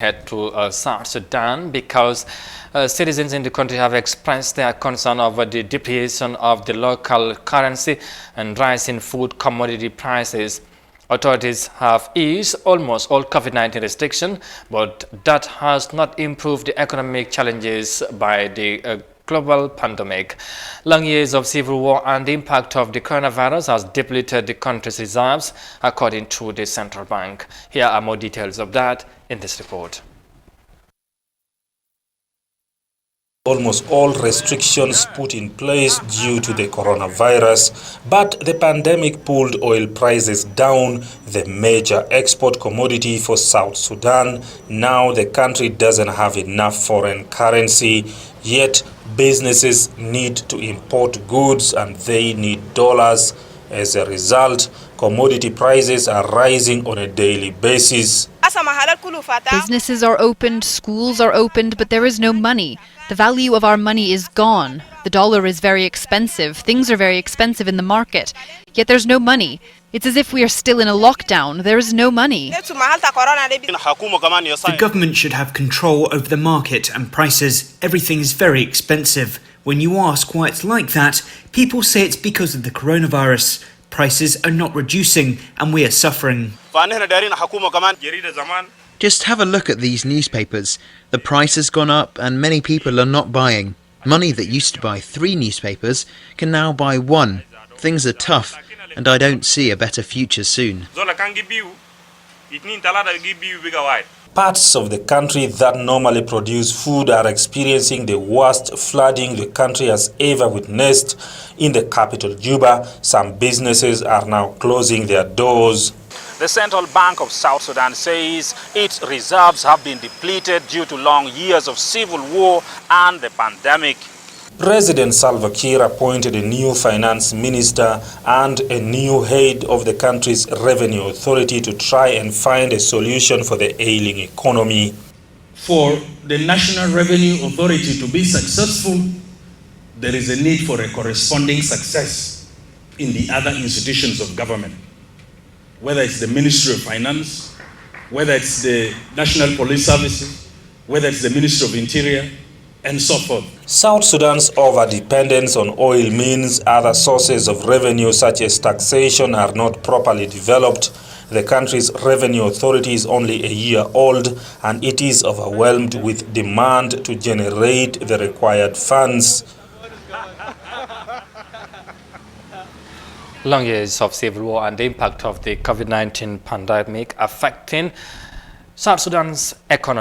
Head to South Sudan because citizens in the country have expressed their concern over the depreciation of the local currency and rise in food commodity prices. Authorities have eased almost all COVID-19 restrictions, but that has not improved the economic challenges by the global pandemic. Long years of civil war and the impact of the coronavirus has depleted the country's reserves, according to the central bank. Here are more details of that in this report. Almost all restrictions put in place due to the coronavirus, but the pandemic pulled oil prices down, the major export commodity for South Sudan. Now the country doesn't have enough foreign currency, yet businesses need to import goods and they need dollars. As a result, commodity prices are rising on a daily basis. Businesses are opened, schools are opened, but there is no money. The value of our money is gone. The dollar is very expensive. Things are very expensive in the market. Yet there's no money. It's as if we are still in a lockdown. There is no money. The government should have control over the market and prices. Everything's very expensive. When you ask why it's like that, people say it's because of the coronavirus. Prices are not reducing and we are suffering. Just have a look at these newspapers. The price has gone up and many people are not buying. Money that used to buy 3 newspapers can now buy 1. Things are tough and I don't see a better future soon. Parts of the country that normally produce food are experiencing the worst flooding the country has ever witnessed. In the capital, Juba, some businesses are now closing their doors. The Central Bank of South Sudan says its reserves have been depleted due to long years of civil war and the pandemic. President Salva Kiir appointed a new finance minister and a new head of the country's revenue authority to try and find a solution for the ailing economy. For the National Revenue Authority to be successful, there is a need for a corresponding success in the other institutions of government, whether it's the Ministry of Finance, whether it's the National Police Services, whether it's the Ministry of Interior, and so forth. South Sudan's over-dependence on oil means other sources of revenue such as taxation are not properly developed. The country's revenue authority is only a year old and it is overwhelmed with demand to generate the required funds. Long years of civil war and the impact of the COVID-19 pandemic affecting South Sudan's economy.